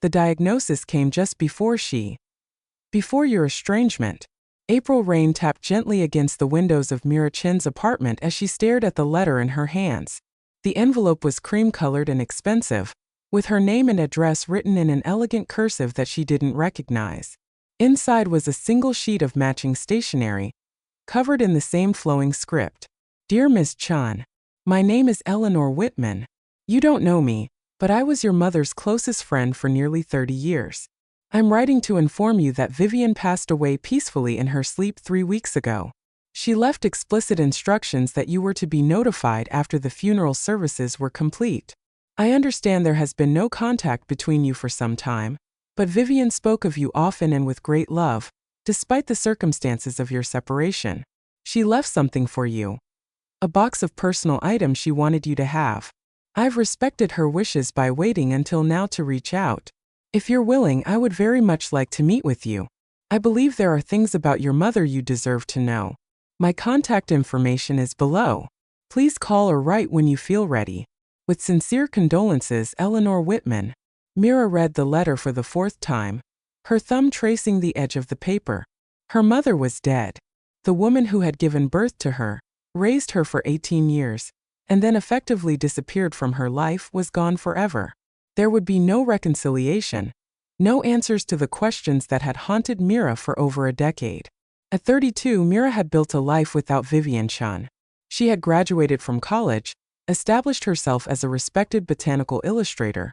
The diagnosis came just before your estrangement. April rain tapped gently against the windows of Mira Chin's apartment as she stared at the letter in her hands. The envelope was cream-colored and expensive, with her name and address written in an elegant cursive that she didn't recognize. Inside was a single sheet of matching stationery, covered in the same flowing script. Dear Ms. Chun, my name is Eleanor Whitman. You don't know me, but I was your mother's closest friend for nearly 30 years. I'm writing to inform you that Vivian passed away peacefully in her sleep 3 weeks ago. She left explicit instructions that you were to be notified after the funeral services were complete. I understand there has been no contact between you for some time, but Vivian spoke of you often and with great love, despite the circumstances of your separation. She left something for you. A box of personal items she wanted you to have. I've respected her wishes by waiting until now to reach out. If you're willing, I would very much like to meet with you. I believe there are things about your mother you deserve to know. My contact information is below. Please call or write when you feel ready. With sincere condolences, Eleanor Whitman. Mira read the letter for the 4th time, her thumb tracing the edge of the paper. Her mother was dead. The woman who had given birth to her, raised her for 18 years, and then effectively disappeared from her life was gone forever. There would be no reconciliation, no answers to the questions that had haunted Mira for over a decade. At 32, Mira had built a life without Vivian Chun. She had graduated from college, established herself as a respected botanical illustrator,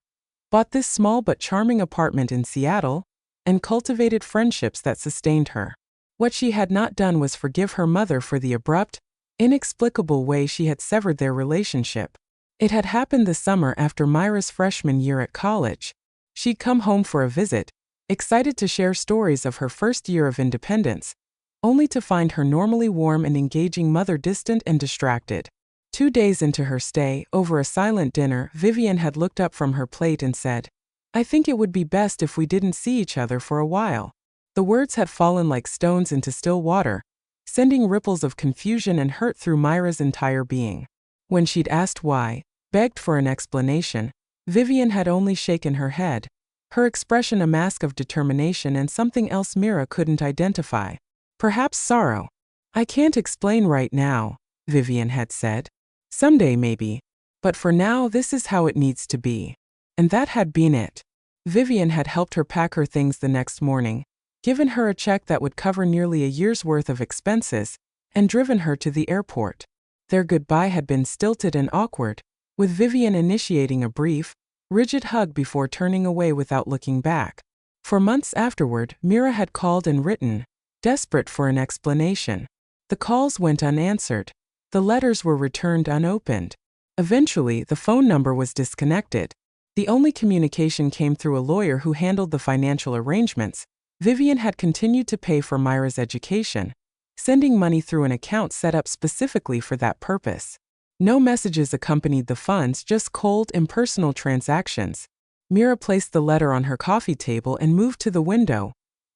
bought this small but charming apartment in Seattle, and cultivated friendships that sustained her. What she had not done was forgive her mother for the abrupt, inexplicable way she had severed their relationship. It had happened the summer after Myra's freshman year at college. She'd come home for a visit, excited to share stories of her first year of independence, only to find her normally warm and engaging mother distant and distracted. 2 days into her stay, over a silent dinner, Vivian had looked up from her plate and said, "I think it would be best if we didn't see each other for a while." The words had fallen like stones into still water, sending ripples of confusion and hurt through Myra's entire being. When she'd asked why, begged for an explanation, Vivian had only shaken her head, her expression a mask of determination and something else Mira couldn't identify. Perhaps sorrow. "I can't explain right now," Vivian had said. "Someday maybe. But for now this is how it needs to be." And that had been it. Vivian had helped her pack her things the next morning, given her a check that would cover nearly a year's worth of expenses, and driven her to the airport. Their goodbye had been stilted and awkward, with Vivian initiating a brief, rigid hug before turning away without looking back. For months afterward, Mira had called and written, desperate for an explanation. The calls went unanswered. The letters were returned unopened. Eventually, the phone number was disconnected. The only communication came through a lawyer who handled the financial arrangements. Vivian had continued to pay for Myra's education, sending money through an account set up specifically for that purpose. No messages accompanied the funds, just cold, impersonal transactions. Mira placed the letter on her coffee table and moved to the window,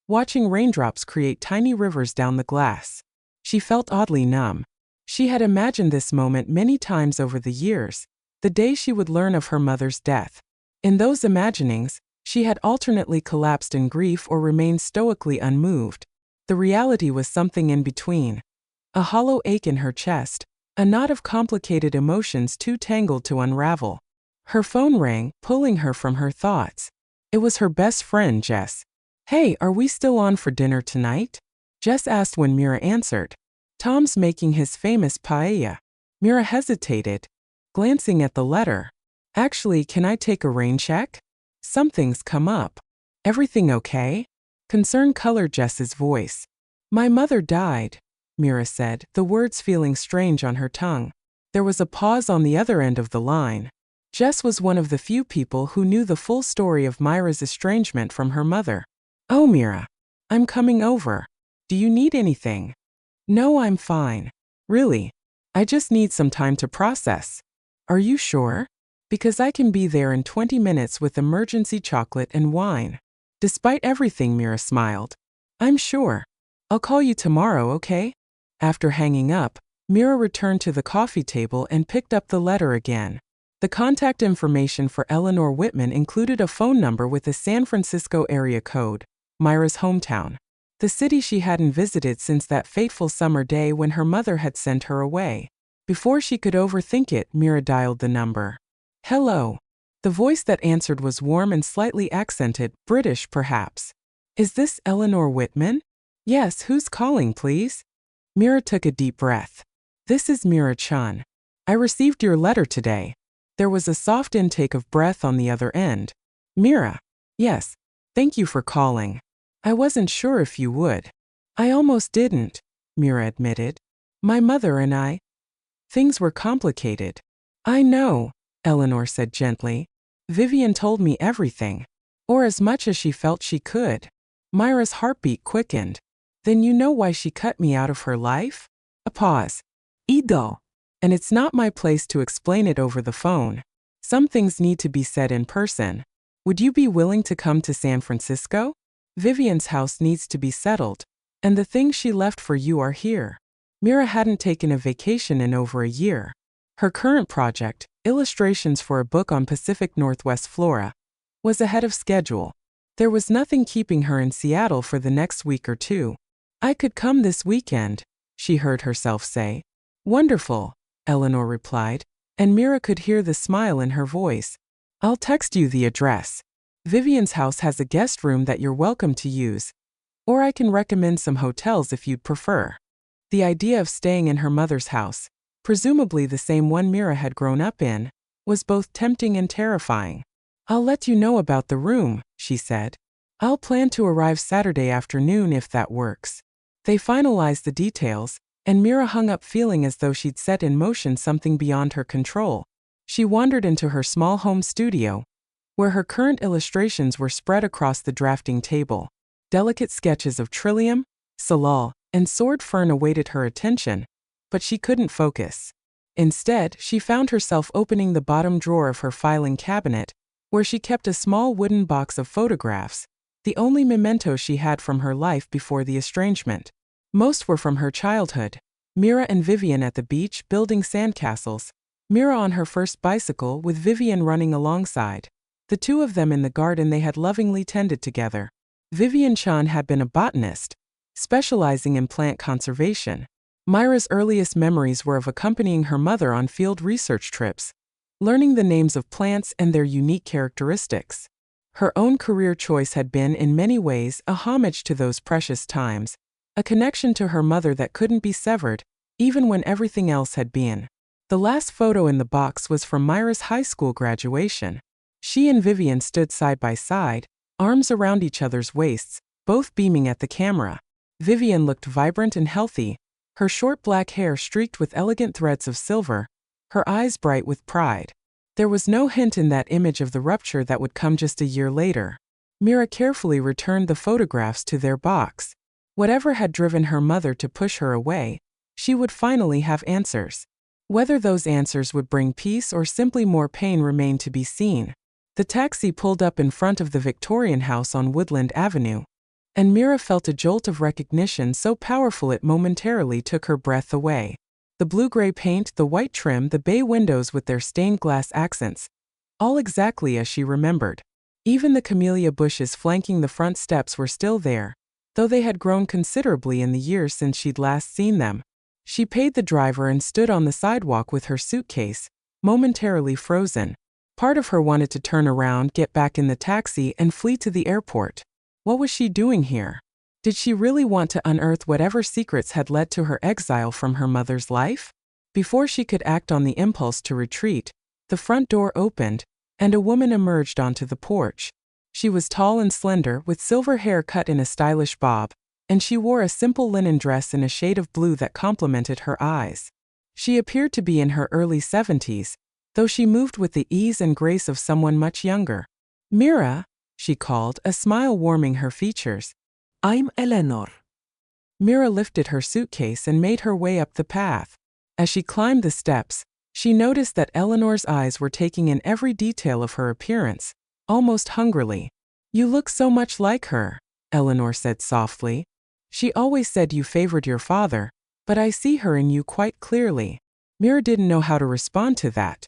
watching raindrops create tiny rivers down the glass. She felt oddly numb. She had imagined this moment many times over the years, the day she would learn of her mother's death. In those imaginings, she had alternately collapsed in grief or remained stoically unmoved. The reality was something in between. A hollow ache in her chest, a knot of complicated emotions too tangled to unravel. Her phone rang, pulling her from her thoughts. It was her best friend, Jess. "Hey, are we still on for dinner tonight?" Jess asked when Mira answered. "Tom's making his famous paella." Mira hesitated, glancing at the letter. "Actually, can I take a rain check? Something's come up." "Everything okay?" Concern colored Jess's voice. "My mother died," Mira said, the words feeling strange on her tongue. There was a pause on the other end of the line. Jess was one of the few people who knew the full story of Myra's estrangement from her mother. "Oh, Mira. I'm coming over. Do you need anything?" "No, I'm fine. Really. I just need some time to process." "Are you sure? Because I can be there in 20 minutes with emergency chocolate and wine." Despite everything, Mira smiled. "I'm sure. I'll call you tomorrow, okay?" After hanging up, Mira returned to the coffee table and picked up the letter again. The contact information for Eleanor Whitman included a phone number with a San Francisco area code, Myra's hometown, the city she hadn't visited since that fateful summer day when her mother had sent her away. Before she could overthink it, Myra dialed the number. Hello. The voice that answered was warm and slightly accented, British perhaps. Is this Eleanor Whitman? Yes, who's calling, please? Myra took a deep breath. This is Myra Chun. I received your letter today. There was a soft intake of breath on the other end. Myra. Yes. Thank you for calling. I wasn't sure if you would. I almost didn't, Myra admitted. My mother and I. Things were complicated. I know, Eleanor said gently. Vivian told me everything. Or as much as she felt she could. Myra's heartbeat quickened. Then you know why she cut me out of her life? A pause. Ido. And it's not my place to explain it over the phone. Some things need to be said in person. Would you be willing to come to San Francisco? Vivian's house needs to be settled, and the things she left for you are here. Myra hadn't taken a vacation in over a year. Her current project, illustrations for a book on Pacific Northwest flora, was ahead of schedule. There was nothing keeping her in Seattle for the next week or two. I could come this weekend, she heard herself say. Wonderful, Eleanor replied, and Myra could hear the smile in her voice. I'll text you the address. Vivian's house has a guest room that you're welcome to use. Or I can recommend some hotels if you'd prefer. The idea of staying in her mother's house, presumably the same one Myra had grown up in, was both tempting and terrifying. I'll let you know about the room, she said. I'll plan to arrive Saturday afternoon if that works. They finalized the details, and Myra hung up feeling as though she'd set in motion something beyond her control. She wandered into her small home studio, where her current illustrations were spread across the drafting table. Delicate sketches of trillium, salal, and sword fern awaited her attention, but she couldn't focus. Instead, she found herself opening the bottom drawer of her filing cabinet, where she kept a small wooden box of photographs, the only mementos she had from her life before the estrangement. Most were from her childhood. Myra and Vivian at the beach building sandcastles. Myra on her first bicycle with Vivian running alongside. The two of them in the garden they had lovingly tended together. Vivian Chun had been a botanist, specializing in plant conservation. Myra's earliest memories were of accompanying her mother on field research trips, learning the names of plants and their unique characteristics. Her own career choice had been in many ways a homage to those precious times, a connection to her mother that couldn't be severed, even when everything else had been. The last photo in the box was from Myra's high school graduation. She and Vivian stood side by side, arms around each other's waists, both beaming at the camera. Vivian looked vibrant and healthy, her short black hair streaked with elegant threads of silver, her eyes bright with pride. There was no hint in that image of the rupture that would come just a year later. Myra carefully returned the photographs to their box. Whatever had driven her mother to push her away, she would finally have answers. Whether those answers would bring peace or simply more pain remained to be seen. The taxi pulled up in front of the Victorian house on Woodland Avenue, and Myra felt a jolt of recognition so powerful it momentarily took her breath away. The blue-gray paint, the white trim, the bay windows with their stained glass accents, all exactly as she remembered. Even the camellia bushes flanking the front steps were still there, though they had grown considerably in the years since she'd last seen them. She paid the driver and stood on the sidewalk with her suitcase, momentarily frozen. Part of her wanted to turn around, get back in the taxi, and flee to the airport. What was she doing here? Did she really want to unearth whatever secrets had led to her exile from her mother's life? Before she could act on the impulse to retreat, the front door opened, and a woman emerged onto the porch. She was tall and slender, with silver hair cut in a stylish bob, and she wore a simple linen dress in a shade of blue that complemented her eyes. She appeared to be in her early 70s, though she moved with the ease and grace of someone much younger. Myra, she called, a smile warming her features. I'm Eleanor. Myra lifted her suitcase and made her way up the path. As she climbed the steps, she noticed that Eleanor's eyes were taking in every detail of her appearance, almost hungrily. You look so much like her, Eleanor said softly. She always said you favored your father, but I see her in you quite clearly. Myra didn't know how to respond to that.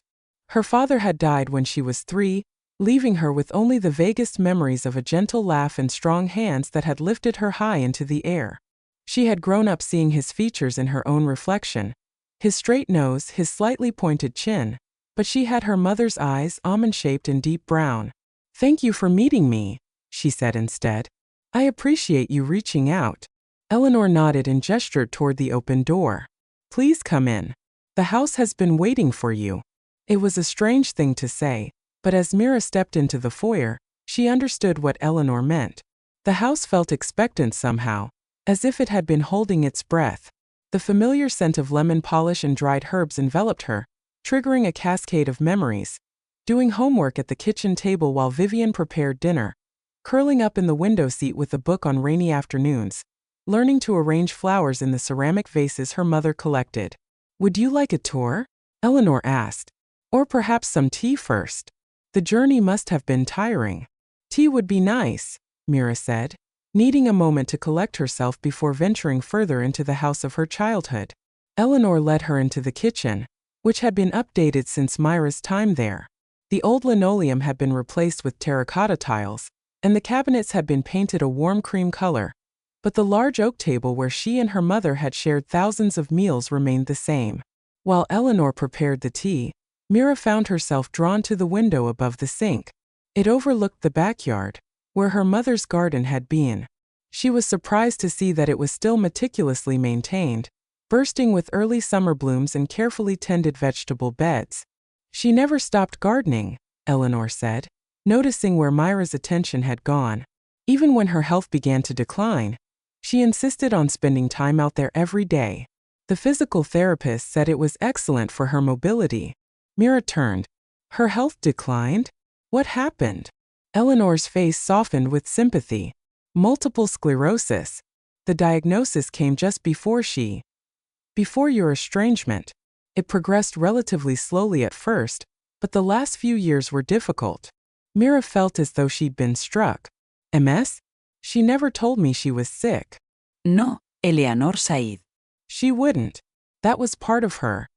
Her father had died when she was 3, leaving her with only the vaguest memories of a gentle laugh and strong hands that had lifted her high into the air. She had grown up seeing his features in her own reflection, his straight nose, his slightly pointed chin, but she had her mother's eyes, almond-shaped and deep brown. "Thank you for meeting me," she said instead. "I appreciate you reaching out." Eleanor nodded and gestured toward the open door. "Please come in. The house has been waiting for you." It was a strange thing to say, but as Mira stepped into the foyer, she understood what Eleanor meant. The house felt expectant somehow, as if it had been holding its breath. The familiar scent of lemon polish and dried herbs enveloped her, triggering a cascade of memories. Doing homework at the kitchen table while Vivian prepared dinner, curling up in the window seat with a book on rainy afternoons, learning to arrange flowers in the ceramic vases her mother collected. "Would you like a tour?" Eleanor asked. "Or perhaps some tea first? The journey must have been tiring." "Tea would be nice," Mira said, needing a moment to collect herself before venturing further into the house of her childhood. Eleanor led her into the kitchen, which had been updated since Myra's time there. The old linoleum had been replaced with terracotta tiles, and the cabinets had been painted a warm cream color, but the large oak table where she and her mother had shared thousands of meals remained the same. While Eleanor prepared the tea, Mira found herself drawn to the window above the sink. It overlooked the backyard, where her mother's garden had been. She was surprised to see that it was still meticulously maintained, bursting with early summer blooms and carefully tended vegetable beds. "She never stopped gardening," Eleanor said, noticing where Myra's attention had gone. Even when her health began to decline, she insisted on spending time out there every day. The physical therapist said it was excellent for her mobility. Mira turned. Her health declined? What happened? Eleanor's face softened with sympathy. Multiple sclerosis. The diagnosis came just before your estrangement. It progressed relatively slowly at first, but the last few years were difficult. Mira felt as though she'd been struck. MS? She never told me she was sick. No, Eleanor Said. She wouldn't. That was part of her.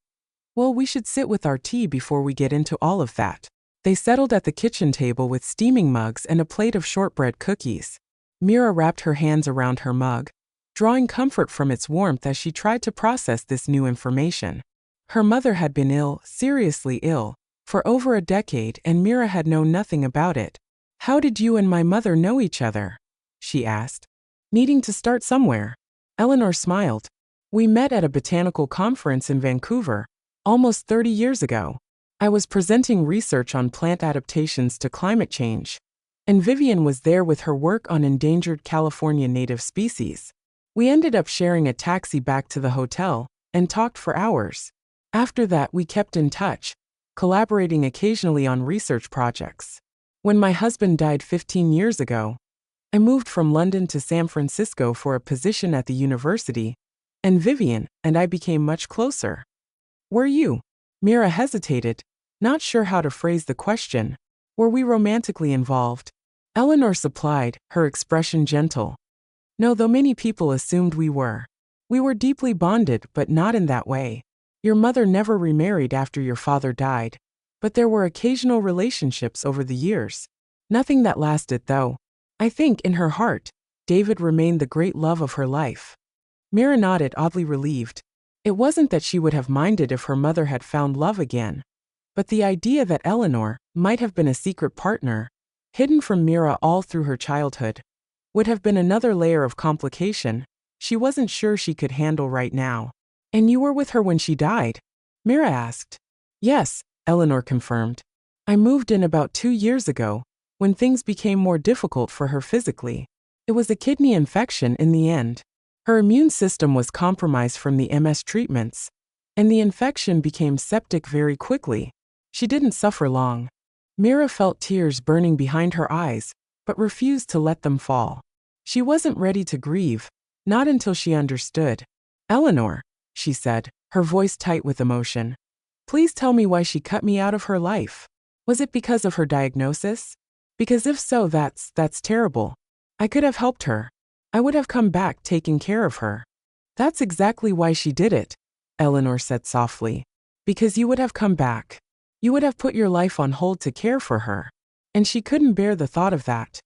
Well, we should sit with our tea before we get into all of that. They settled at the kitchen table with steaming mugs and a plate of shortbread cookies. Mira wrapped her hands around her mug, drawing comfort from its warmth as she tried to process this new information. Her mother had been ill, seriously ill, for over a decade, and Mira had known nothing about it. "How did you and my mother know each other?" she asked, needing to start somewhere. Eleanor smiled. "We met at a botanical conference in Vancouver, almost 30 years ago. I was presenting research on plant adaptations to climate change, and Vivian was there with her work on endangered California native species. We ended up sharing a taxi back to the hotel and talked for hours. After that, we kept in touch, collaborating occasionally on research projects. When my husband died 15 years ago, I moved from London to San Francisco for a position at the university, and Vivian and I became much closer." "Were you?" Mira hesitated, not sure how to phrase the question. "Were we romantically involved?" Eleanor supplied, her expression gentle. "No, though many people assumed we were. We were deeply bonded, but not in that way. Your mother never remarried after your father died, but there were occasional relationships over the years. Nothing that lasted, though. I think, in her heart, David remained the great love of her life." Mira nodded, oddly relieved. It wasn't that she would have minded if her mother had found love again, but the idea that Eleanor might have been a secret partner, hidden from Mira all through her childhood, would have been another layer of complication she wasn't sure she could handle right now. "And you were with her when she died?" Mira asked. "Yes," Eleanor confirmed. "I moved in about 2 years ago, when things became more difficult for her physically. It was a kidney infection in the end. Her immune system was compromised from the MS treatments, and the infection became septic very quickly. She didn't suffer long." Mira felt tears burning behind her eyes, but refused to let them fall. She wasn't ready to grieve, not until she understood. "Eleanor," she said, her voice tight with emotion, "please tell me why she cut me out of her life. Was it because of her diagnosis? Because if so, that's terrible. I could have helped her. I would have come back taking care of her." "That's exactly why she did it," Eleanor said softly. "Because you would have come back. You would have put your life on hold to care for her. And she couldn't bear the thought of that.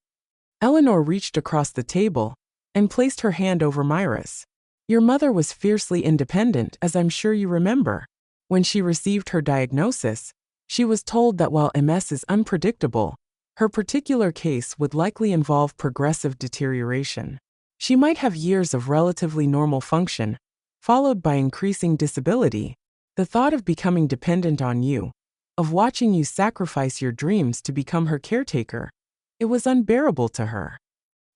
Eleanor reached across the table and placed her hand over Myra's. Your mother was fiercely independent, as I'm sure you remember. When she received her diagnosis, she was told that while MS is unpredictable, her particular case would likely involve progressive deterioration. She might have years of relatively normal function, followed by increasing disability. The thought of becoming dependent on you, of watching you sacrifice your dreams to become her caretaker, it was unbearable to her.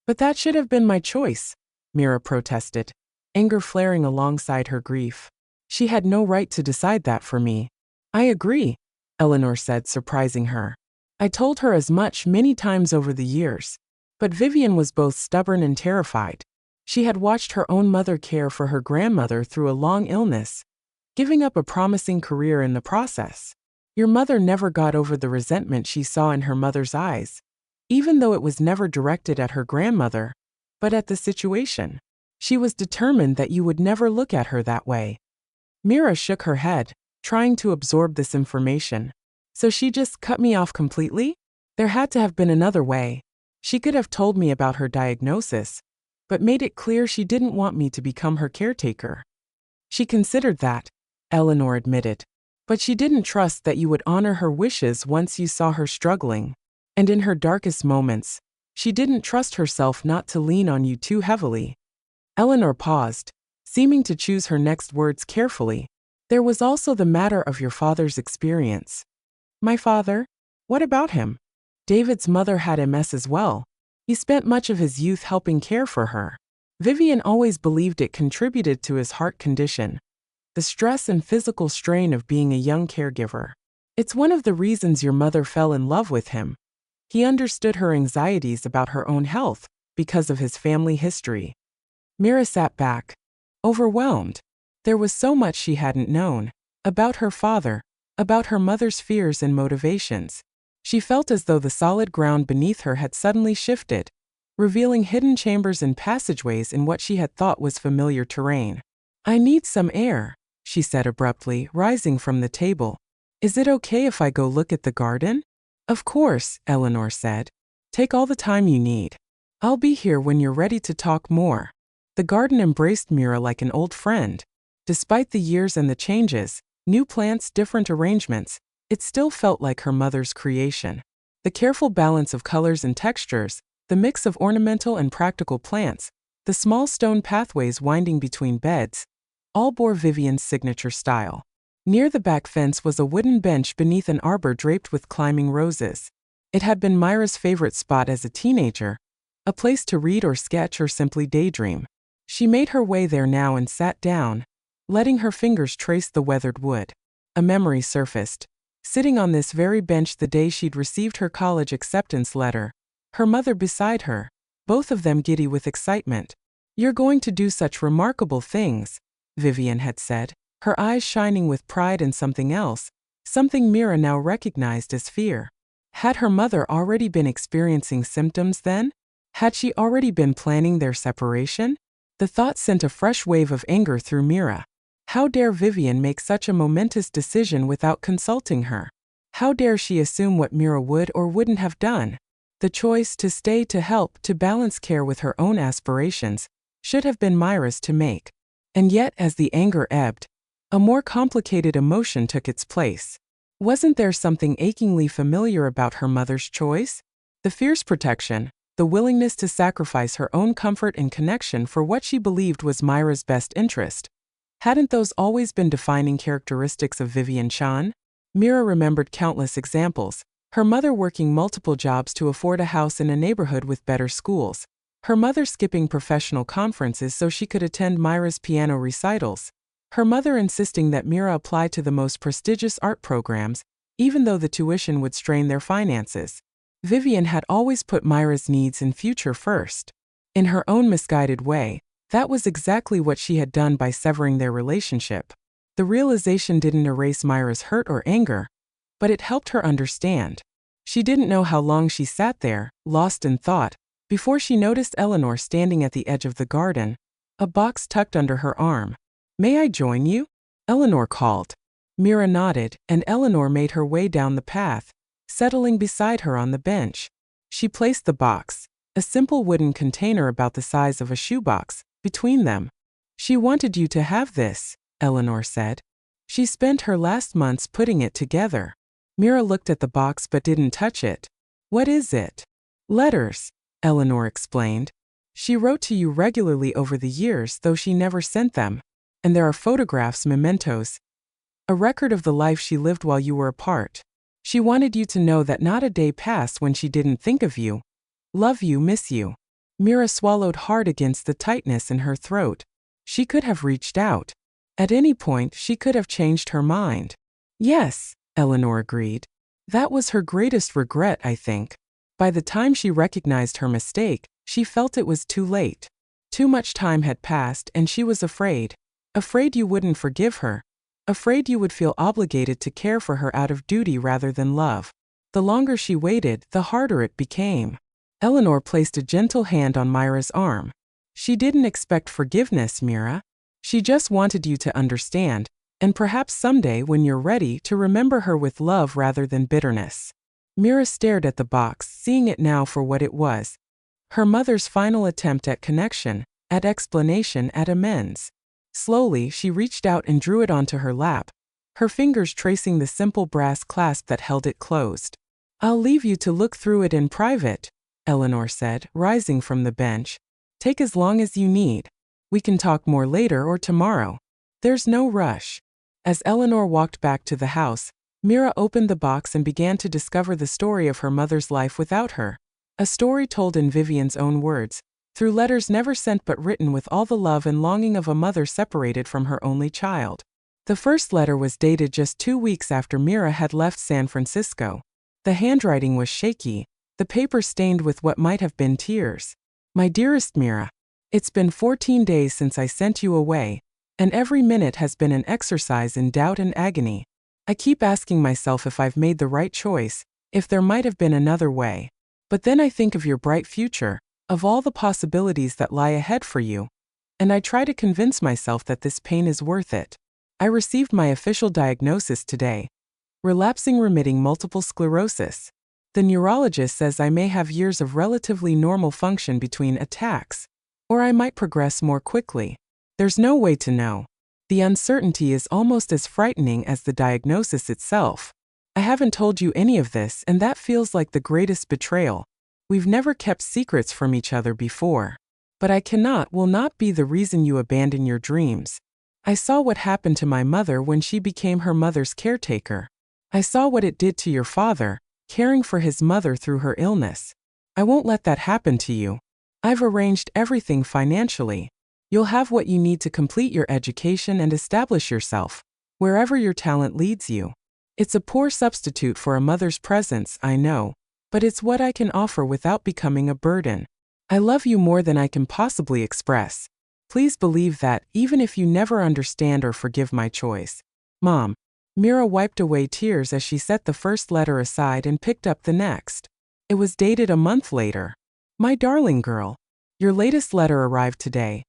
But that should have been my choice, Mira protested, anger flaring alongside her grief. She had no right to decide that for me. I agree, Eleanor said, surprising her. I told her as much many times over the years. But Vivian was both stubborn and terrified. She had watched her own mother care for her grandmother through a long illness, giving up a promising career in the process. Your mother never got over the resentment she saw in her mother's eyes, even though it was never directed at her grandmother, but at the situation. She was determined that you would never look at her that way. Mira shook her head, trying to absorb this information. So she just cut me off completely? There had to have been another way. She could have told me about her diagnosis, but made it clear she didn't want me to become her caretaker. She considered that, Eleanor admitted. But she didn't trust that you would honor her wishes once you saw her struggling. And in her darkest moments, she didn't trust herself not to lean on you too heavily. Eleanor paused, seeming to choose her next words carefully. There was also the matter of your father's experience. My father? What about him? David's mother had MS as well. He spent much of his youth helping care for her. Vivian always believed it contributed to his heart condition, the stress and physical strain of being a young caregiver. It's one of the reasons your mother fell in love with him. He understood her anxieties about her own health because of his family history. Mira sat back, overwhelmed. There was so much she hadn't known about her father, about her mother's fears and motivations. She felt as though the solid ground beneath her had suddenly shifted, revealing hidden chambers and passageways in what she had thought was familiar terrain. I need some air, she said abruptly, rising from the table. Is it okay if I go look at the garden? Of course, Eleanor said. Take all the time you need. I'll be here when you're ready to talk more. The garden embraced Mira like an old friend. Despite the years and the changes, new plants, different arrangements, it still felt like her mother's creation. The careful balance of colors and textures, the mix of ornamental and practical plants, the small stone pathways winding between beds, all bore Vivian's signature style. Near the back fence was a wooden bench beneath an arbor draped with climbing roses. It had been Myra's favorite spot as a teenager, a place to read or sketch or simply daydream. She made her way there now and sat down, letting her fingers trace the weathered wood. A memory surfaced. Sitting on this very bench the day she'd received her college acceptance letter, her mother beside her, both of them giddy with excitement. You're going to do such remarkable things, Vivian had said, her eyes shining with pride and something else, something Mira now recognized as fear. Had her mother already been experiencing symptoms then? Had she already been planning their separation? The thought sent a fresh wave of anger through Mira. How dare Vivian make such a momentous decision without consulting her? How dare she assume what Mira would or wouldn't have done? The choice to stay, to help, to balance care with her own aspirations, should have been Myra's to make. And yet, as the anger ebbed, a more complicated emotion took its place. Wasn't there something achingly familiar about her mother's choice? The fierce protection, the willingness to sacrifice her own comfort and connection for what she believed was Myra's best interest. Hadn't those always been defining characteristics of Vivian Chan? Mira remembered countless examples. Her mother working multiple jobs to afford a house in a neighborhood with better schools. Her mother skipping professional conferences so she could attend Myra's piano recitals. Her mother insisting that Mira apply to the most prestigious art programs, even though the tuition would strain their finances. Vivian had always put Myra's needs and future first. In her own misguided way, that was exactly what she had done by severing their relationship. The realization didn't erase Myra's hurt or anger, but it helped her understand. She didn't know how long she sat there, lost in thought, before she noticed Eleanor standing at the edge of the garden, a box tucked under her arm. May I join you? Eleanor called. Mira nodded, and Eleanor made her way down the path, settling beside her on the bench. She placed the box, a simple wooden container about the size of a shoebox, between them. She wanted you to have this, Eleanor said. She spent her last months putting it together. Mira looked at the box but didn't touch it. What is it? Letters, Eleanor explained. She wrote to you regularly over the years, though she never sent them. And there are photographs, mementos, a record of the life she lived while you were apart. She wanted you to know that not a day passed when she didn't think of you. Love you, miss you. Mira swallowed hard against the tightness in her throat. She could have reached out. At any point, she could have changed her mind. Yes, Eleanor agreed. That was her greatest regret, I think. By the time she recognized her mistake, she felt it was too late. Too much time had passed and she was afraid. Afraid you wouldn't forgive her. Afraid you would feel obligated to care for her out of duty rather than love. The longer she waited, the harder it became. Eleanor placed a gentle hand on Myra's arm. She didn't expect forgiveness, Mira. She just wanted you to understand, and perhaps someday when you're ready to remember her with love rather than bitterness. Mira stared at the box, seeing it now for what it was. Her mother's final attempt at connection, at explanation, at amends. Slowly, she reached out and drew it onto her lap, her fingers tracing the simple brass clasp that held it closed. I'll leave you to look through it in private, Eleanor said, rising from the bench. Take as long as you need. We can talk more later or tomorrow. There's no rush. As Eleanor walked back to the house, Mira opened the box and began to discover the story of her mother's life without her. A story told in Vivian's own words, through letters never sent but written with all the love and longing of a mother separated from her only child. The first letter was dated just 2 weeks after Mira had left San Francisco. The handwriting was shaky, the paper stained with what might have been tears. My dearest Mira, it's been 14 days since I sent you away, and every minute has been an exercise in doubt and agony. I keep asking myself if I've made the right choice, if there might have been another way. But then I think of your bright future, of all the possibilities that lie ahead for you, and I try to convince myself that this pain is worth it. I received my official diagnosis today. Relapsing remitting multiple sclerosis. The neurologist says I may have years of relatively normal function between attacks, or I might progress more quickly. There's no way to know. The uncertainty is almost as frightening as the diagnosis itself. I haven't told you any of this, and that feels like the greatest betrayal. We've never kept secrets from each other before. But I will not be the reason you abandon your dreams. I saw what happened to my mother when she became her mother's caretaker. I saw what it did to your father, caring for his mother through her illness. I won't let that happen to you. I've arranged everything financially. You'll have what you need to complete your education and establish yourself, wherever your talent leads you. It's a poor substitute for a mother's presence, I know, but it's what I can offer without becoming a burden. I love you more than I can possibly express. Please believe that, even if you never understand or forgive my choice. Mom. Mira wiped away tears as she set the first letter aside and picked up the next. It was dated a month later. My darling girl. Your latest letter arrived today.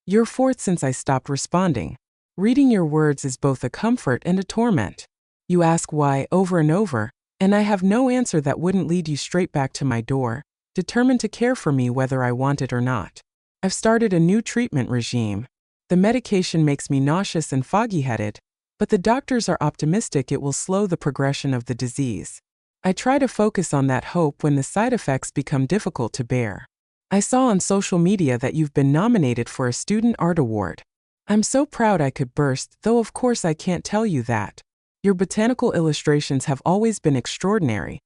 You're fourth since I stopped responding. Reading your words is both a comfort and a torment. You ask why over and over, and I have no answer that wouldn't lead you straight back to my door, determined to care for me whether I want it or not. I've started a new treatment regime. The medication makes me nauseous and foggy-headed, but the doctors are optimistic it will slow the progression of the disease. I try to focus on that hope when the side effects become difficult to bear. I saw on social media that you've been nominated for a student art award. I'm so proud I could burst, though of course I can't tell you that. Your botanical illustrations have always been extraordinary.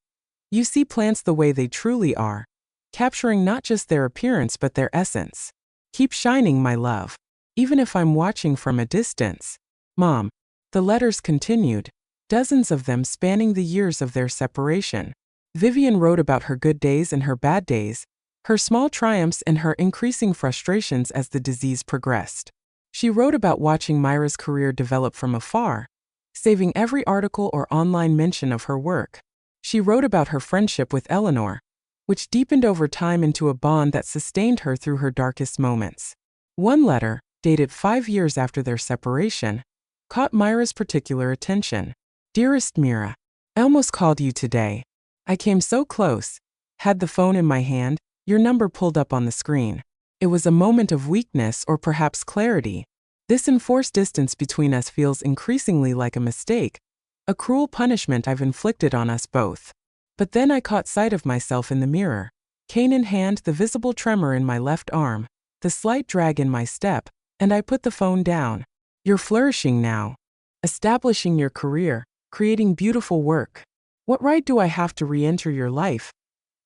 You see plants the way they truly are, capturing not just their appearance but their essence. Keep shining, my love, even if I'm watching from a distance. Mom. The letters continued, dozens of them spanning the years of their separation. Vivian wrote about her good days and her bad days, her small triumphs and her increasing frustrations as the disease progressed. She wrote about watching Myra's career develop from afar, saving every article or online mention of her work. She wrote about her friendship with Eleanor, which deepened over time into a bond that sustained her through her darkest moments. One letter, dated 5 years after their separation, caught Myra's particular attention. Dearest Mira, I almost called you today. I came so close. Had the phone in my hand, your number pulled up on the screen. It was a moment of weakness or perhaps clarity. This enforced distance between us feels increasingly like a mistake, a cruel punishment I've inflicted on us both. But then I caught sight of myself in the mirror, cane in hand, the visible tremor in my left arm, the slight drag in my step, and I put the phone down. You're flourishing now, establishing your career, creating beautiful work. What right do I have to re-enter your life,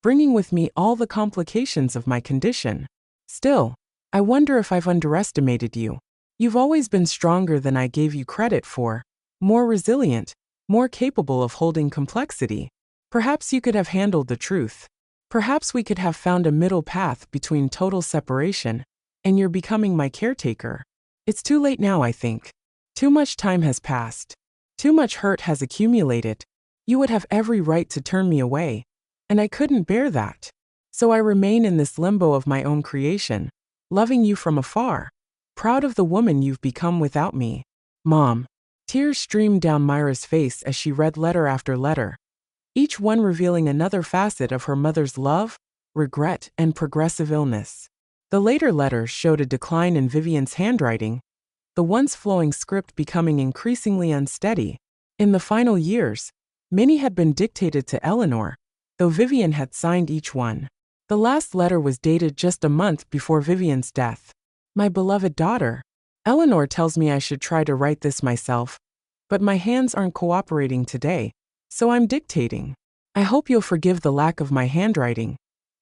bringing with me all the complications of my condition? Still, I wonder if I've underestimated you. You've always been stronger than I gave you credit for, more resilient, more capable of holding complexity. Perhaps you could have handled the truth. Perhaps we could have found a middle path between total separation and your becoming my caretaker. It's too late now, I think. Too much time has passed. Too much hurt has accumulated. You would have every right to turn me away, and I couldn't bear that. So I remain in this limbo of my own creation, loving you from afar, proud of the woman you've become without me. Mom. Tears streamed down Myra's face as she read letter after letter, each one revealing another facet of her mother's love, regret, and progressive illness. The later letters showed a decline in Vivian's handwriting, the once flowing script becoming increasingly unsteady. In the final years, many had been dictated to Eleanor, though Vivian had signed each one. The last letter was dated just a month before Vivian's death. My beloved daughter, Eleanor tells me I should try to write this myself, but my hands aren't cooperating today, so I'm dictating. I hope you'll forgive the lack of my handwriting.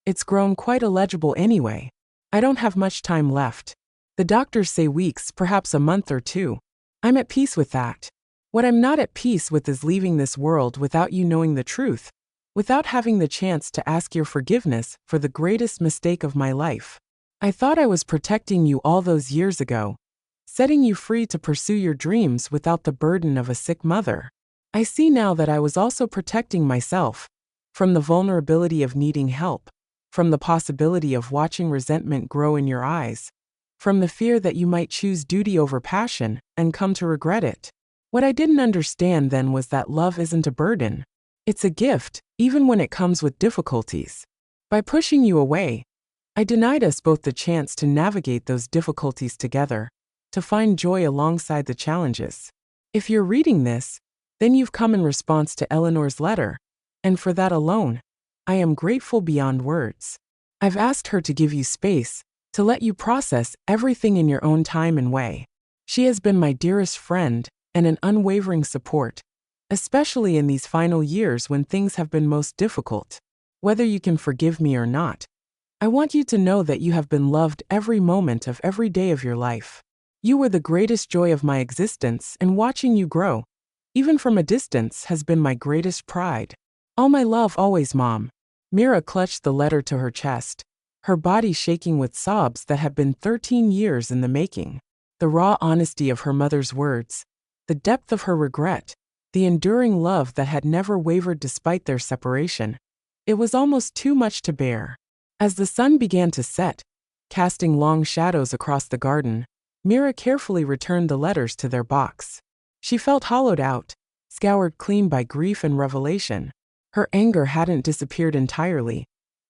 It's grown quite illegible anyway. I don't have much time left. The doctors say weeks, perhaps a month or two. I'm at peace with that. What I'm not at peace with is leaving this world without you knowing the truth, without having the chance to ask your forgiveness for the greatest mistake of my life. I thought I was protecting you all those years ago, setting you free to pursue your dreams without the burden of a sick mother. I see now that I was also protecting myself from the vulnerability of needing help, from the possibility of watching resentment grow in your eyes, from the fear that you might choose duty over passion and come to regret it. What I didn't understand then was that love isn't a burden. It's a gift, even when it comes with difficulties. By pushing you away, I denied us both the chance to navigate those difficulties together, to find joy alongside the challenges. If you're reading this, then you've come in response to Eleanor's letter, and for that alone, I am grateful beyond words. I've asked her to give you space, to let you process everything in your own time and way. She has been my dearest friend and an unwavering support, especially in these final years when things have been most difficult. Whether you can forgive me or not, I want you to know that you have been loved every moment of every day of your life. You were the greatest joy of my existence, and watching you grow, even from a distance, has been my greatest pride. All my love always, Mom. Mira clutched the letter to her chest, her body shaking with sobs that had been 13 years in the making. The raw honesty of her mother's words, the depth of her regret, the enduring love that had never wavered despite their separation. It was almost too much to bear. As the sun began to set, casting long shadows across the garden, Mira carefully returned the letters to their box. She felt hollowed out, scoured clean by grief and revelation. Her anger hadn't disappeared entirely,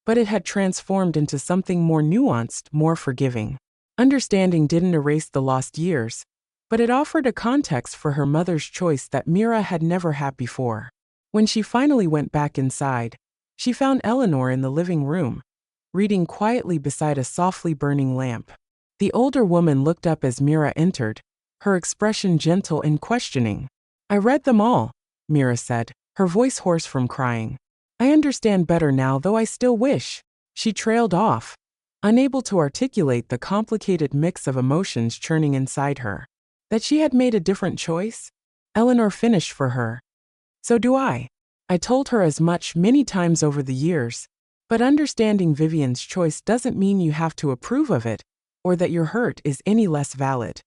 but it had transformed into something more nuanced, more forgiving. Understanding didn't erase the lost years, but it offered a context for her mother's choice that Mira had never had before. When she finally went back inside, she found Eleanor in the living room, reading quietly beside a softly burning lamp. The older woman looked up as Mira entered, her expression gentle and questioning. I read them all, Mira said, her voice hoarse from crying. I understand better now, though I still wish. She trailed off, unable to articulate the complicated mix of emotions churning inside her. That she had made a different choice? Eleanor finished for her. So do I. I told her as much many times over the years, but understanding Vivian's choice doesn't mean you have to approve of it, or that your hurt is any less valid.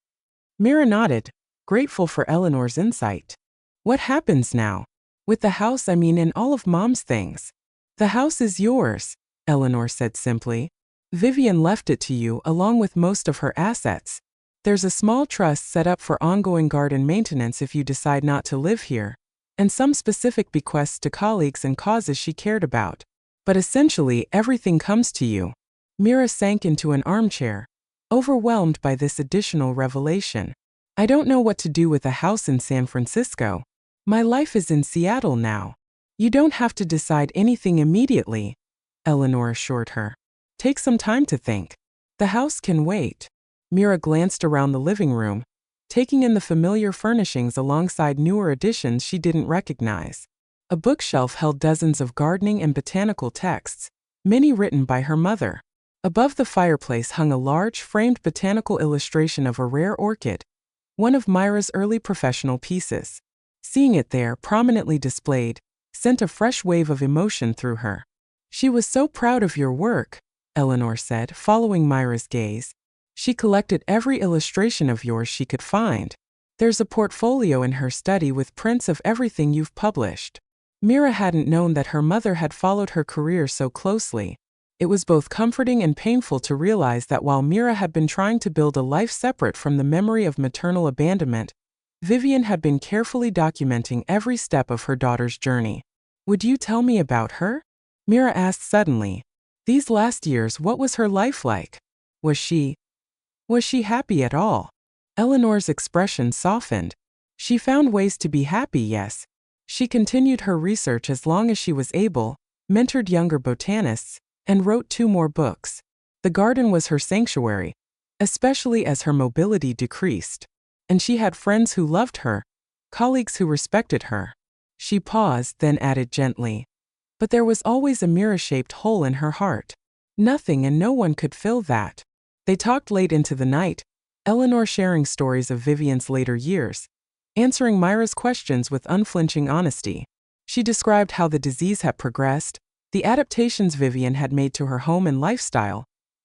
Mira nodded, grateful for Eleanor's insight. What happens now? With the house, I mean, and all of Mom's things. The house is yours, Eleanor said simply. Vivian left it to you along with most of her assets. There's a small trust set up for ongoing garden maintenance if you decide not to live here, and some specific bequests to colleagues and causes she cared about. But essentially, everything comes to you. Mira sank into an armchair, overwhelmed by this additional revelation. I don't know what to do with a house in San Francisco. My life is in Seattle now. You don't have to decide anything immediately, Eleanor assured her. Take some time to think. The house can wait. Mira glanced around the living room, taking in the familiar furnishings alongside newer additions she didn't recognize. A bookshelf held dozens of gardening and botanical texts, many written by her mother. Above the fireplace hung a large, framed botanical illustration of a rare orchid, one of Myra's early professional pieces. Seeing it there, prominently displayed, sent a fresh wave of emotion through her. She was so proud of your work, Eleanor said, following Myra's gaze. She collected every illustration of yours she could find. There's a portfolio in her study with prints of everything you've published. Mira hadn't known that her mother had followed her career so closely. It was both comforting and painful to realize that while Mira had been trying to build a life separate from the memory of maternal abandonment, Vivian had been carefully documenting every step of her daughter's journey. Would you tell me about her? Mira asked suddenly. These last years, what was her life like? Was she happy at all? Eleanor's expression softened. She found ways to be happy, yes. She continued her research as long as she was able, mentored younger botanists, and wrote 2 more books. The garden was her sanctuary, especially as her mobility decreased. And she had friends who loved her, colleagues who respected her. She paused, then added gently. But there was always a mirror-shaped hole in her heart. Nothing and no one could fill that. They talked late into the night, Eleanor sharing stories of Vivian's later years, answering Myra's questions with unflinching honesty. She described how the disease had progressed, the adaptations Vivian had made to her home and lifestyle,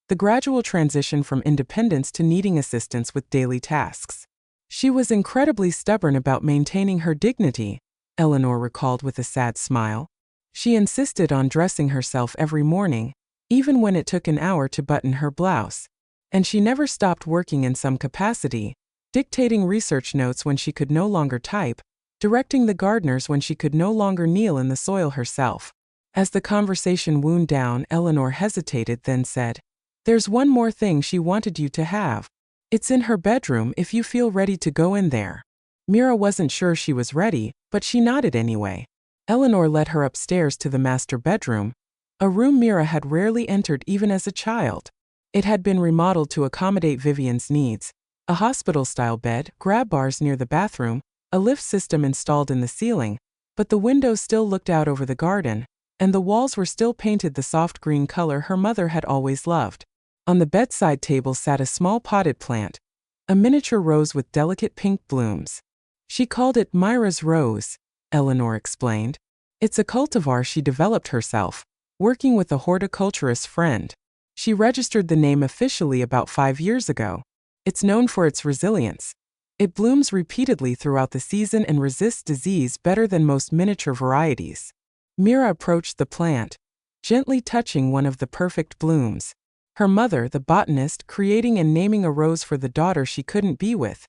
the gradual transition from independence to needing assistance with daily tasks. She was incredibly stubborn about maintaining her dignity, Eleanor recalled with a sad smile. She insisted on dressing herself every morning, even when it took an hour to button her blouse. And she never stopped working in some capacity, dictating research notes when she could no longer type, directing the gardeners when she could no longer kneel in the soil herself. As the conversation wound down, Eleanor hesitated, then said, "There's one more thing she wanted you to have. It's in her bedroom if you feel ready to go in there." Mira wasn't sure she was ready, but she nodded anyway. Eleanor led her upstairs to the master bedroom, a room Mira had rarely entered even as a child. It had been remodeled to accommodate Vivian's needs: a hospital-style bed, grab bars near the bathroom, a lift system installed in the ceiling, but the windows still looked out over the garden, and the walls were still painted the soft green color her mother had always loved. On the bedside table sat a small potted plant, a miniature rose with delicate pink blooms. She called it Myra's rose, Eleanor explained. It's a cultivar she developed herself, working with a horticulturist friend. She registered the name officially about 5 years ago. It's known for its resilience. It blooms repeatedly throughout the season and resists disease better than most miniature varieties. Mira approached the plant, gently touching one of the perfect blooms. Her mother, the botanist, creating and naming a rose for the daughter she couldn't be with.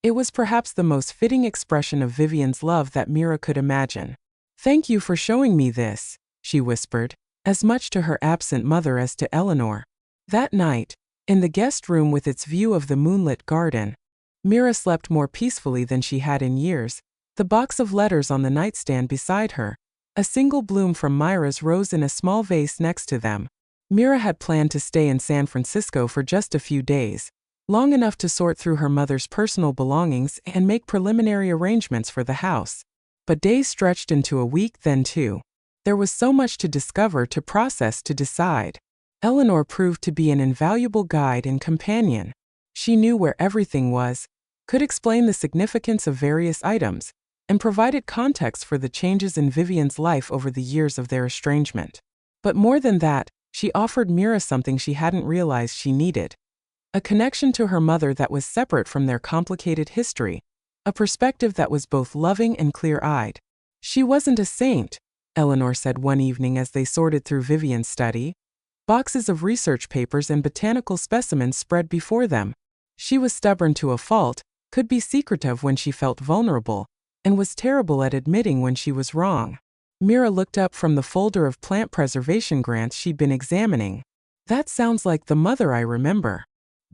It was perhaps the most fitting expression of Vivian's love that Mira could imagine. "Thank you for showing me this," she whispered, as much to her absent mother as to Eleanor. That night, in the guest room with its view of the moonlit garden, Mira slept more peacefully than she had in years, the box of letters on the nightstand beside her, a single bloom from Myra's rose in a small vase next to them. Mira had planned to stay in San Francisco for just a few days, long enough to sort through her mother's personal belongings and make preliminary arrangements for the house. But days stretched into a week, then 2. There was so much to discover, to process, to decide. Eleanor proved to be an invaluable guide and companion. She knew where everything was, could explain the significance of various items, and provided context for the changes in Vivian's life over the years of their estrangement. But more than that, she offered Mira something she hadn't realized she needed: a connection to her mother that was separate from their complicated history, a perspective that was both loving and clear-eyed. "She wasn't a saint," Eleanor said one evening as they sorted through Vivian's study. Boxes of research papers and botanical specimens spread before them. She was stubborn to a fault, could be secretive when she felt vulnerable, and was terrible at admitting when she was wrong. Mira looked up from the folder of plant preservation grants she'd been examining. That sounds like the mother I remember.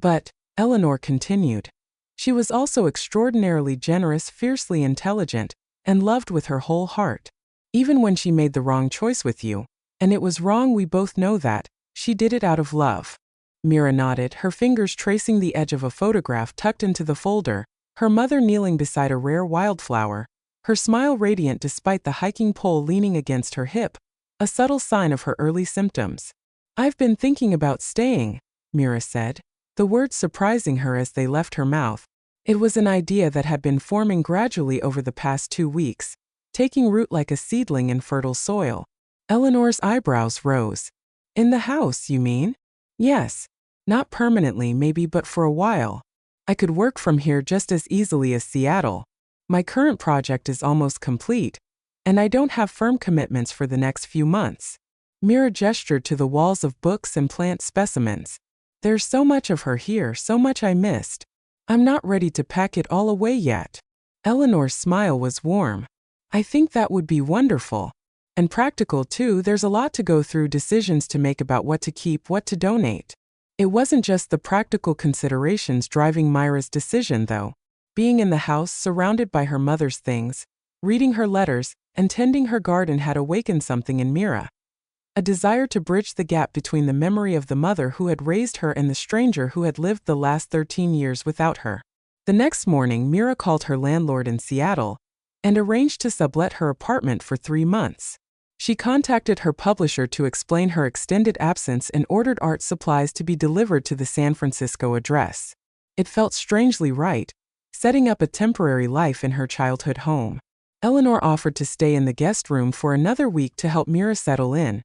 But, Eleanor continued, she was also extraordinarily generous, fiercely intelligent, and loved with her whole heart. Even when she made the wrong choice with you, and it was wrong, we both know that, she did it out of love. Mira nodded, her fingers tracing the edge of a photograph tucked into the folder, her mother kneeling beside a rare wildflower, her smile radiant despite the hiking pole leaning against her hip, a subtle sign of her early symptoms. I've been thinking about staying, Mira said, the words surprising her as they left her mouth. It was an idea that had been forming gradually over the past 2 weeks, taking root like a seedling in fertile soil. Eleanor's eyebrows rose. In the house, you mean? Yes. Not permanently, maybe, but for a while. I could work from here just as easily as Seattle. My current project is almost complete, and I don't have firm commitments for the next few months. Mira gestured to the walls of books and plant specimens. There's so much of her here, so much I missed. I'm not ready to pack it all away yet. Eleanor's smile was warm. I think that would be wonderful. And practical too. There's a lot to go through, decisions to make about what to keep, what to donate. It wasn't just the practical considerations driving Myra's decision, though. Being in the house, surrounded by her mother's things, reading her letters, and tending her garden had awakened something in Mira. A desire to bridge the gap between the memory of the mother who had raised her and the stranger who had lived the last 13 years without her. The next morning, Mira called her landlord in Seattle and arranged to sublet her apartment for 3 months. She contacted her publisher to explain her extended absence and ordered art supplies to be delivered to the San Francisco address. It felt strangely right, setting up a temporary life in her childhood home. Eleanor offered to stay in the guest room for another week to help Mira settle in,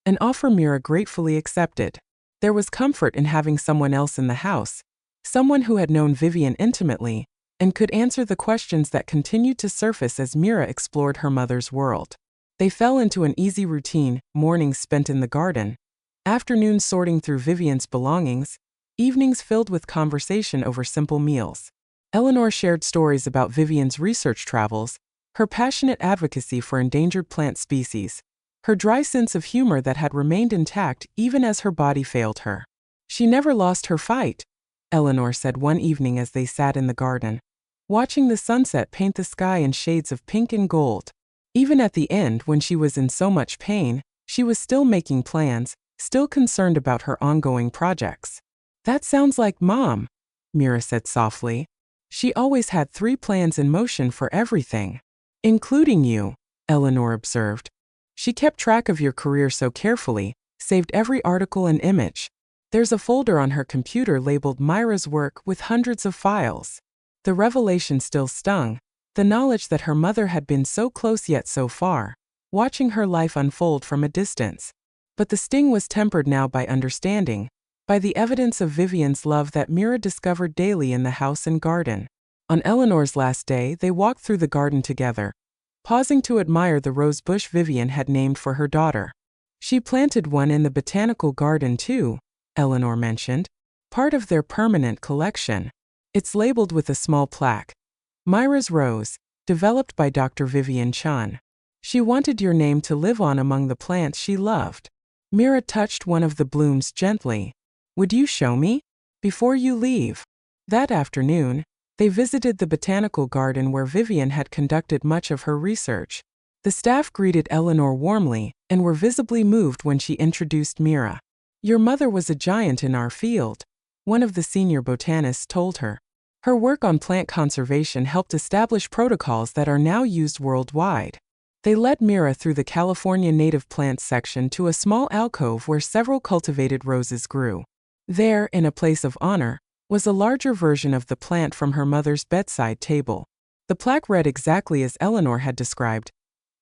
an offer Mira gratefully accepted. There was comfort in having someone else in the house, someone who had known Vivian intimately, and could answer the questions that continued to surface as Mira explored her mother's world. They fell into an easy routine, mornings spent in the garden, afternoons sorting through Vivian's belongings, evenings filled with conversation over simple meals. Eleanor shared stories about Vivian's research travels, her passionate advocacy for endangered plant species, her dry sense of humor that had remained intact even as her body failed her. She never lost her fight, Eleanor said one evening as they sat in the garden, watching the sunset paint the sky in shades of pink and gold. Even at the end, when she was in so much pain, she was still making plans, still concerned about her ongoing projects. That sounds like Mom, Mira said softly. She always had 3 plans in motion for everything. Including you, Eleanor observed. She kept track of your career so carefully, saved every article and image. There's a folder on her computer labeled Myra's work with hundreds of files. The revelation still stung. The knowledge that her mother had been so close yet so far, watching her life unfold from a distance. But the sting was tempered now by understanding, by the evidence of Vivian's love that Mira discovered daily in the house and garden. On Eleanor's last day, they walked through the garden together, pausing to admire the rose bush Vivian had named for her daughter. She planted one in the botanical garden too, Eleanor mentioned, part of their permanent collection. It's labeled with a small plaque. Myra's Rose, developed by Dr. Vivian Chun. She wanted your name to live on among the plants she loved. Mira touched one of the blooms gently. Would you show me? Before you leave. That afternoon, they visited the botanical garden where Vivian had conducted much of her research. The staff greeted Eleanor warmly and were visibly moved when she introduced Mira. Your mother was a giant in our field, one of the senior botanists told her. Her work on plant conservation helped establish protocols that are now used worldwide. They led Mira through the California native plants section to a small alcove where several cultivated roses grew. There, in a place of honor, was a larger version of the plant from her mother's bedside table. The plaque read exactly as Eleanor had described.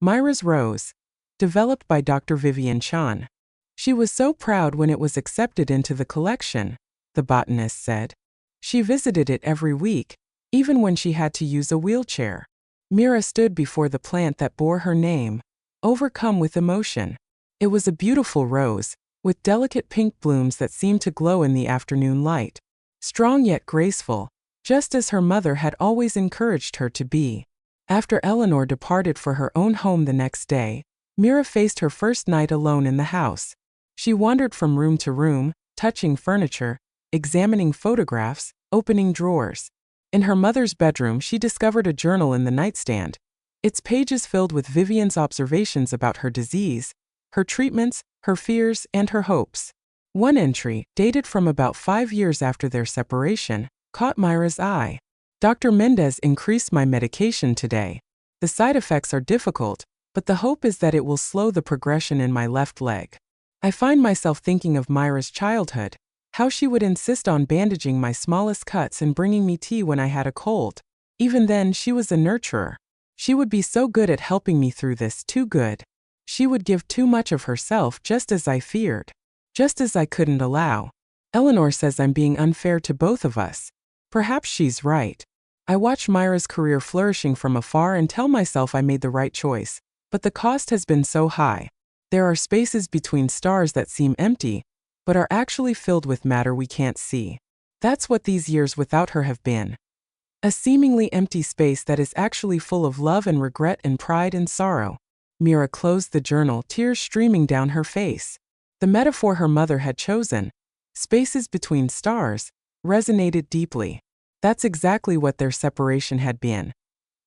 Myra's Rose, developed by Dr. Vivian Chun. She was so proud when it was accepted into the collection, the botanist said. She visited it every week, even when she had to use a wheelchair. Mira stood before the plant that bore her name, overcome with emotion. It was a beautiful rose, with delicate pink blooms that seemed to glow in the afternoon light. strong yet graceful, just as her mother had always encouraged her to be. After Eleanor departed for her own home the next day, Mira faced her first night alone in the house. She wandered from room to room, touching furniture, examining photographs, opening drawers. In her mother's bedroom, she discovered a journal in the nightstand, its pages filled with Vivian's observations about her disease, her treatments, her fears, and her hopes. One entry, dated from about 5 years after their separation, caught Myra's eye. Dr. Mendez increased my medication today. The side effects are difficult, but the hope is that it will slow the progression in my left leg. I find myself thinking of Myra's childhood, how she would insist on bandaging my smallest cuts and bringing me tea when I had a cold. Even then, she was a nurturer. She would be so good at helping me through this, too good. She would give too much of herself, just as I feared. Just as I couldn't allow. Eleanor says I'm being unfair to both of us. Perhaps she's right. I watch Myra's career flourishing from afar and tell myself I made the right choice. But the cost has been so high. There are spaces between stars that seem empty, but are actually filled with matter we can't see. That's what these years without her have been. A seemingly empty space that is actually full of love and regret and pride and sorrow. Mira closed the journal, tears streaming down her face. The metaphor her mother had chosen, spaces between stars, resonated deeply. That's exactly what their separation had been.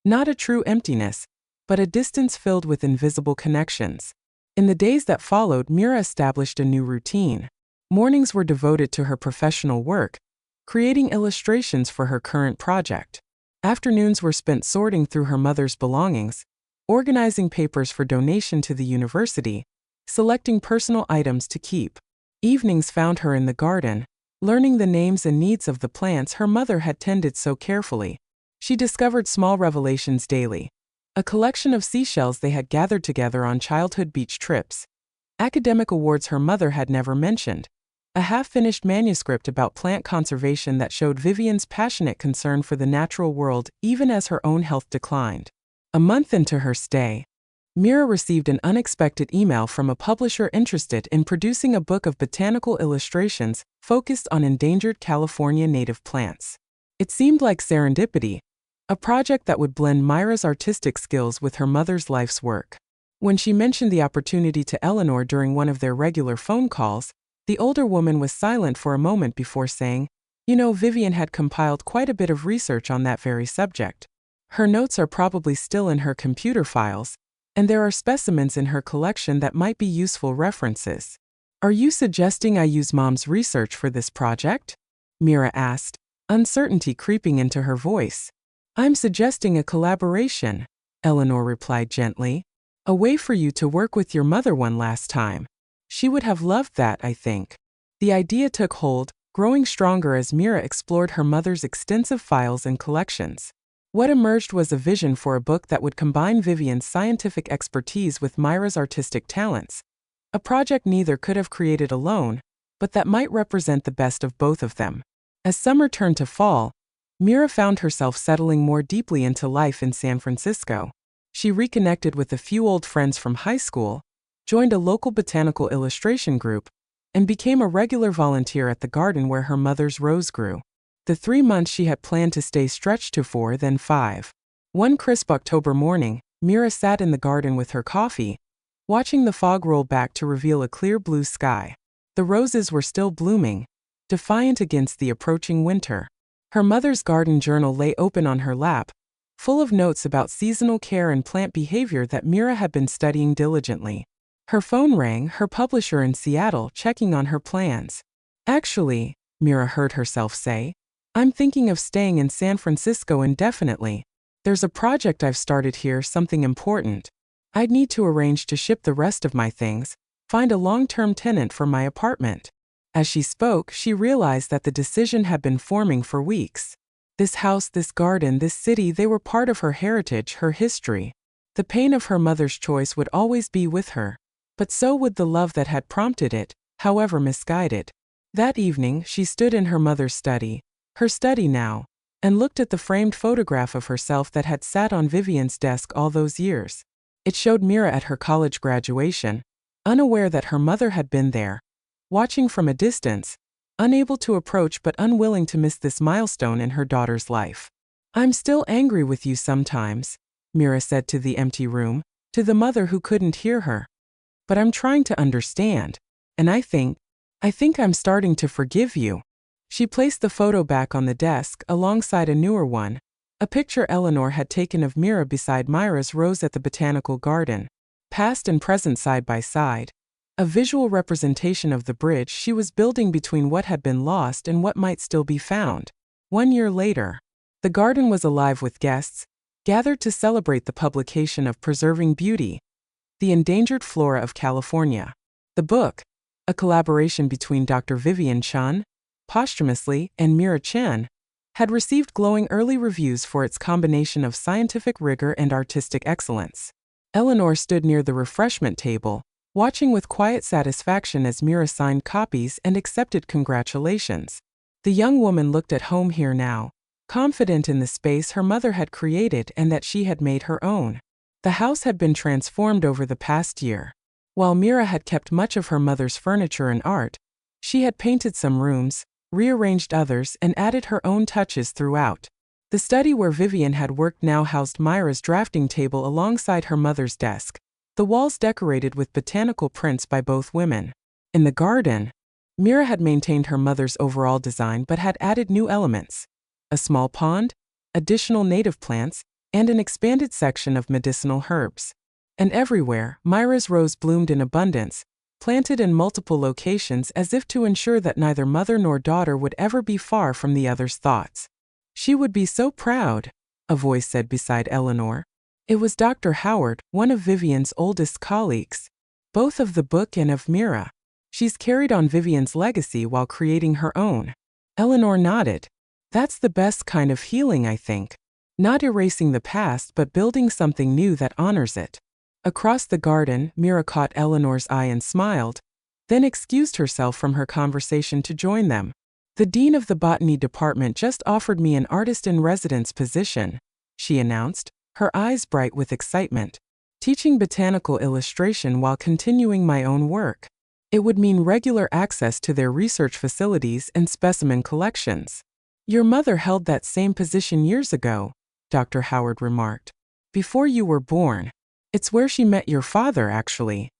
Not a true emptiness, but a distance filled with invisible connections. In the days that followed, Mira established a new routine. Mornings were devoted to her professional work, creating illustrations for her current project. Afternoons were spent sorting through her mother's belongings, organizing papers for donation to the university, selecting personal items to keep. Evenings found her in the garden, learning the names and needs of the plants her mother had tended so carefully. She discovered small revelations daily. A collection of seashells they had gathered together on childhood beach trips. Academic awards her mother had never mentioned. A half-finished manuscript about plant conservation that showed Vivian's passionate concern for the natural world even as her own health declined. A month into her stay, Mira received an unexpected email from a publisher interested in producing a book of botanical illustrations focused on endangered California native plants. It seemed like serendipity, a project that would blend Myra's artistic skills with her mother's life's work. When she mentioned the opportunity to Eleanor during one of their regular phone calls, the older woman was silent for a moment before saying, "You know, Vivian had compiled quite a bit of research on that very subject. Her notes are probably still in her computer files, and there are specimens in her collection that might be useful references." "Are you suggesting I use Mom's research for this project?" Mira asked, uncertainty creeping into her voice. "I'm suggesting a collaboration," Eleanor replied gently. "A way for you to work with your mother one last time. She would have loved that, I think." The idea took hold, growing stronger as Mira explored her mother's extensive files and collections. What emerged was a vision for a book that would combine Vivian's scientific expertise with Myra's artistic talents. A project neither could have created alone, but that might represent the best of both of them. As summer turned to fall, Mira found herself settling more deeply into life in San Francisco. She reconnected with a few old friends from high school, joined a local botanical illustration group, and became a regular volunteer at the garden where her mother's rose grew. The 3 months she had planned to stay stretched to 4, then 5. One crisp October morning, Mira sat in the garden with her coffee, watching the fog roll back to reveal a clear blue sky. The roses were still blooming, defiant against the approaching winter. Her mother's garden journal lay open on her lap, full of notes about seasonal care and plant behavior that Mira had been studying diligently. Her phone rang, her publisher in Seattle checking on her plans. "Actually," Mira heard herself say, "I'm thinking of staying in San Francisco indefinitely. There's a project I've started here, something important. I'd need to arrange to ship the rest of my things, find a long-term tenant for my apartment." As she spoke, she realized that the decision had been forming for weeks. This house, this garden, this city, they were part of her heritage, her history. The pain of her mother's choice would always be with her, but so would the love that had prompted it, however misguided. That evening, she stood in her mother's study, her study now, and looked at the framed photograph of herself that had sat on Vivian's desk all those years. It showed Mira at her college graduation, unaware that her mother had been there, watching from a distance, unable to approach but unwilling to miss this milestone in her daughter's life. I'm still angry with you sometimes, Mira said to the empty room, to the mother who couldn't hear her. But I'm trying to understand, and I think I'm starting to forgive you. She placed the photo back on the desk alongside a newer one, a picture Eleanor had taken of Mira beside Myra's rose at the botanical garden, past and present side by side, a visual representation of the bridge she was building between what had been lost and what might still be found. 1 year later, the garden was alive with guests, gathered to celebrate the publication of Preserving Beauty, the Endangered Flora of California. The book, a collaboration between Dr. Vivian Chun, posthumously, and Mira Chen, had received glowing early reviews for its combination of scientific rigor and artistic excellence. Eleanor stood near the refreshment table, watching with quiet satisfaction as Mira signed copies and accepted congratulations. The young woman looked at home here now, confident in the space her mother had created and that she had made her own. The house had been transformed over the past year. While Mira had kept much of her mother's furniture and art, she had painted some rooms, rearranged others, and added her own touches throughout. The study where Vivian had worked now housed Myra's drafting table alongside her mother's desk, the walls decorated with botanical prints by both women. In the garden, Mira had maintained her mother's overall design but had added new elements: a small pond, additional native plants, and an expanded section of medicinal herbs. And everywhere, Myra's rose bloomed in abundance, planted in multiple locations as if to ensure that neither mother nor daughter would ever be far from the other's thoughts. She would be so proud, a voice said beside Eleanor. It was Dr. Howard, one of Vivian's oldest colleagues, both of the book and of Mira. She's carried on Vivian's legacy while creating her own. Eleanor nodded. That's the best kind of healing, I think. Not erasing the past but building something new that honors it. Across the garden, Mira caught Eleanor's eye and smiled, then excused herself from her conversation to join them. The dean of the botany department just offered me an artist-in-residence position, she announced, her eyes bright with excitement. Teaching botanical illustration while continuing my own work. It would mean regular access to their research facilities and specimen collections. Your mother held that same position years ago, Dr. Howard remarked. Before you were born. It's where she met your father, actually.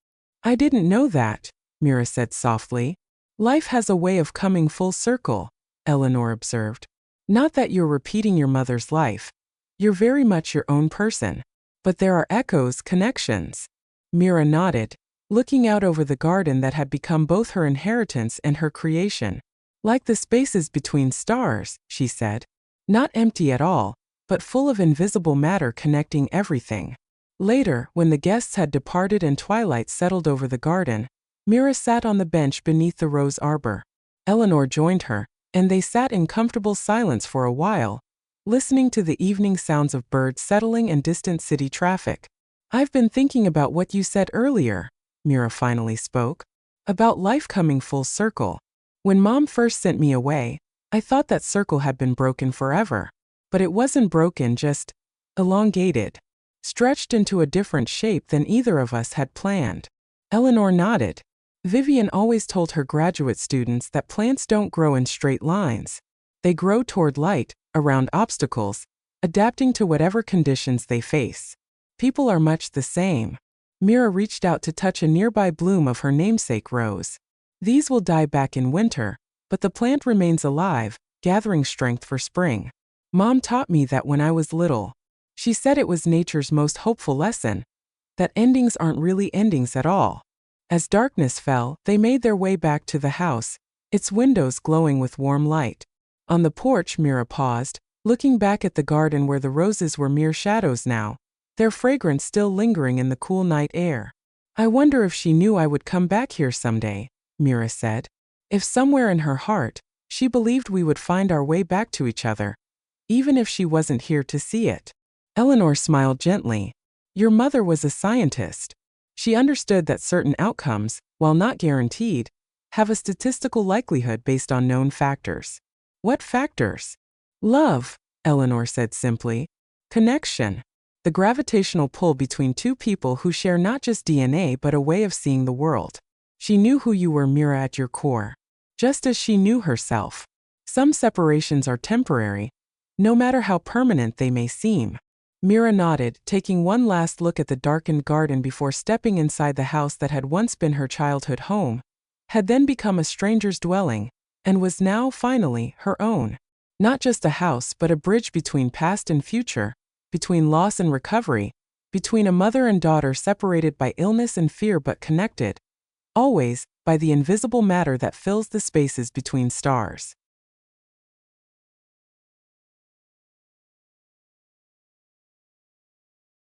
I didn't know that, Mira said softly. Life has a way of coming full circle, Eleanor observed. Not that you're repeating your mother's life. You're very much your own person. But there are echoes, connections. Mira nodded, looking out over the garden that had become both her inheritance and her creation. Like the spaces between stars, she said. Not empty at all, but full of invisible matter connecting everything. Later, when the guests had departed and twilight settled over the garden, Mira sat on the bench beneath the rose arbor. Eleanor joined her, and they sat in comfortable silence for a while, listening to the evening sounds of birds settling and distant city traffic. I've been thinking about what you said earlier, Mira finally spoke, about life coming full circle. When Mom first sent me away, I thought that circle had been broken forever. But it wasn't broken, just elongated. Stretched into a different shape than either of us had planned. Eleanor nodded. Vivian always told her graduate students that plants don't grow in straight lines. They grow toward light, around obstacles, adapting to whatever conditions they face. People are much the same. Mira reached out to touch a nearby bloom of her namesake rose. These will die back in winter, but the plant remains alive, gathering strength for spring. Mom taught me that when I was little. She said it was nature's most hopeful lesson, that endings aren't really endings at all. As darkness fell, they made their way back to the house, its windows glowing with warm light. On the porch, Mira paused, looking back at the garden where the roses were mere shadows now, their fragrance still lingering in the cool night air. I wonder if she knew I would come back here someday, Mira said. If somewhere in her heart, she believed we would find our way back to each other, even if she wasn't here to see it. Eleanor smiled gently. Your mother was a scientist. She understood that certain outcomes, while not guaranteed, have a statistical likelihood based on known factors. What factors? Love, Eleanor said simply. Connection. The gravitational pull between two people who share not just DNA but a way of seeing the world. She knew who you were, Mira, at your core. just as she knew herself. Some separations are temporary, no matter how permanent they may seem. Mira nodded, taking one last look at the darkened garden before stepping inside the house that had once been her childhood home, had then become a stranger's dwelling, and was now, finally, her own. Not just a house, but a bridge between past and future, between loss and recovery, between a mother and daughter separated by illness and fear but connected, always, by the invisible matter that fills the spaces between stars.